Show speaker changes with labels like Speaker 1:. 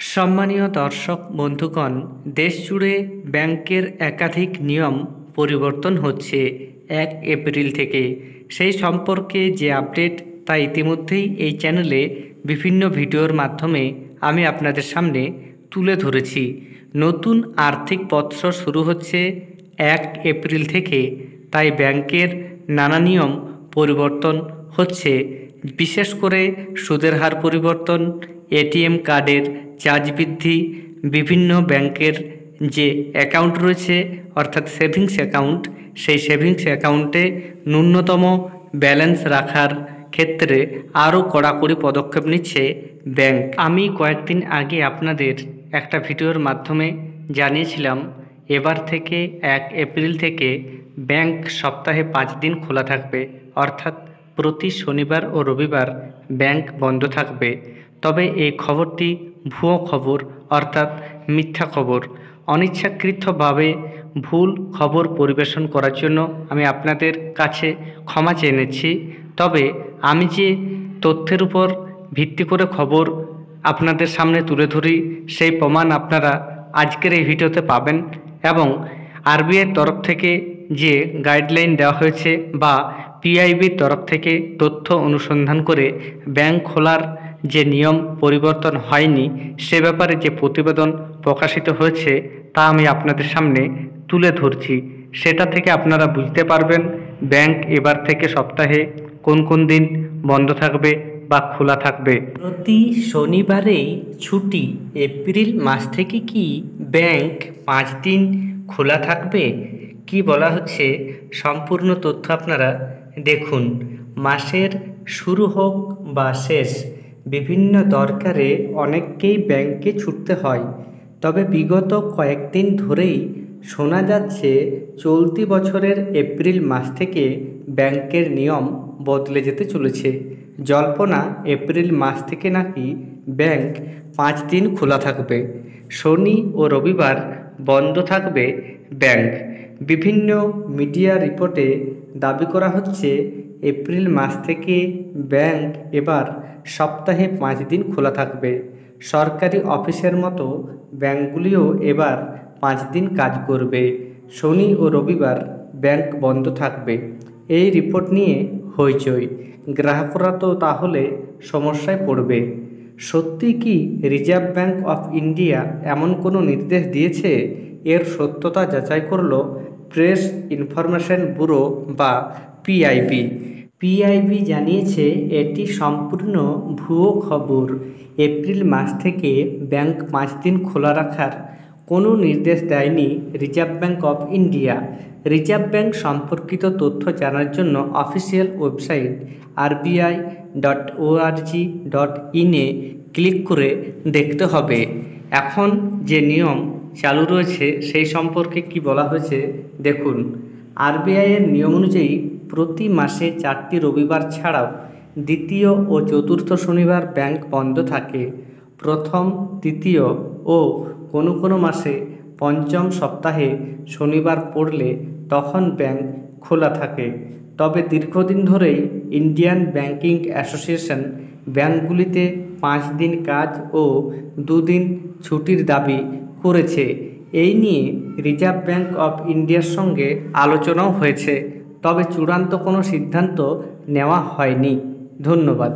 Speaker 1: সম্মানীয় দর্শক বন্ধুগণ, দেশ জুড়ে ব্যাংকের একাধিক নিয়ম পরিবর্তন হচ্ছে 1 এপ্রিল থেকে। সেই সম্পর্কে যে আপডেট তা ইতিমধ্যেই এই চ্যানেলে বিভিন্ন ভিডিওর মাধ্যমে আমি আপনাদের সামনে তুলে ধরেছি। নতুন আর্থিক বৎসর শুরু হচ্ছে 1 এপ্রিল থেকে, তাই ব্যাংকের নানা নিয়ম পরিবর্তন হচ্ছে। বিশেষ করে সুদের হার পরিবর্তন, এটিএম কার্ডের চার্জ বৃদ্ধি, বিভিন্ন ব্যাংকের যে অ্যাকাউন্ট রয়েছে অর্থাৎ সেভিংস অ্যাকাউন্ট, সেই সেভিংস অ্যাকাউন্টে ন্যূনতম ব্যালেন্স রাখার ক্ষেত্রে আরও কড়াকড়ি পদক্ষেপ নিচ্ছে ব্যাংক। আমি কয়েকদিন আগে আপনাদের একটা ভিডিওর মাধ্যমে জানিয়েছিলাম এবার থেকে 1 এপ্রিল থেকে ব্যাংক সপ্তাহে 5 দিন খোলা থাকবে, অর্থাৎ প্রতি শনিবার ও রবিবার ব্যাংক বন্ধ থাকবে। তবে এই খবরটি ভুয়ো খবর, অর্থাৎ মিথ্যা খবর। অনিচ্ছাকৃতভাবে ভুল খবর পরিবেশন করার জন্য আমি আপনাদের কাছে ক্ষমা চেয়ে নিচ্ছি। তবে আমি যে তথ্যের উপর ভিত্তি করে খবর আপনাদের সামনে তুলে ধরি, সেই প্রমাণ আপনারা আজকের এই ভিডিওতে পাবেন। এবং আরবিআইয়ের তরফ থেকে যে গাইডলাইন দেওয়া হয়েছে বা পিআইবির তরফ থেকে তথ্য অনুসন্ধান করে ব্যাংক খোলার যে নিয়ম পরিবর্তন হয়নি, সে ব্যাপারে যে প্রতিবেদন প্রকাশিত হয়েছে তা আমি আপনাদের সামনে তুলে ধরছি। সেটা থেকে আপনারা বুঝতে পারবেন ব্যাংক এবার থেকে সপ্তাহে কোন কোন দিন বন্ধ থাকবে বা খোলা থাকবে। প্রতি শনিবারেই ছুটি। এপ্রিল মাস থেকে কি ব্যাংক 5 দিন খোলা থাকবে? কি বলা হচ্ছে সম্পূর্ণ তথ্য আপনারা দেখুন। মাসের শুরু হোক বা শেষ, বিভিন্ন দরকারে অনেককেই ব্যাংকে ছুটতে হয়। তবে বিগত কয়েকদিন ধরেই শোনা যাচ্ছে চলতি বছরের এপ্রিল মাস থেকে ব্যাংকের নিয়ম বদলে যেতে চলেছে। জল্পনা এপ্রিল মাস থেকে নাকি ব্যাংক 5 দিন খোলা থাকবে, শনি ও রবিবার বন্ধ থাকবে ব্যাংক। বিভিন্ন মিডিয়া রিপোর্টে দাবি করা হচ্ছে এপ্রিল মাস থেকে ব্যাংক এবার সপ্তাহে 5 দিন খোলা থাকবে। সরকারি অফিসের মতো ব্যাংকগুলিও এবার 5 দিন কাজ করবে, শনি ও রবিবার ব্যাংক বন্ধ থাকবে। এই রিপোর্ট নিয়ে হইচই। গ্রাহকরা তো তাহলে সমস্যায় পড়বে। সত্যি কি রিজার্ভ ব্যাংক অফ ইন্ডিয়া এমন কোনো নির্দেশ দিয়েছে? এর সত্যতা যাচাই করল প্রেস ইনফরমেশন ব্যুরো বা পিআইবি। পিআইবি জানিয়েছে এটি সম্পূর্ণ ভুয়ো খবর। এপ্রিল মাস থেকে ব্যাংক 5 দিন খোলা রাখার কোনো নির্দেশ দেয়নি reserve bank of India. Reserve bank সম্পর্কিত তথ্য জানার জন্য অফিসিয়াল ওয়েবসাইট rbi.org.in এ ক্লিক করে দেখতে হবে। এখন যে নিয়ম চালু রয়েছে সেই সম্পর্কে কি বলা হয়েছে দেখুন। আরবিআইয়ের নিয়ম অনুযায়ী প্রতি মাসে 4টি রবিবার ছাড়াও দ্বিতীয় ও চতুর্থ শনিবার ব্যাংক বন্ধ থাকে। প্রথম, তৃতীয় ও কোনো কোনো মাসে পঞ্চম সপ্তাহে শনিবার পড়লে তখন ব্যাংক খোলা থাকে। তবে দীর্ঘদিন ধরেই ইন্ডিয়ান ব্যাংকিং অ্যাসোসিয়েশন ব্যাংকগুলিতে 5 দিন কাজ ও 2 দিন ছুটির দাবি করেছে। এই নিয়ে রিজার্ভ ব্যাংক অফ ইন্ডিয়ার সঙ্গে আলোচনাও হয়েছে, তবে চূড়ান্ত কোনো সিদ্ধান্ত নেওয়া হয়নি। ধন্যবাদ।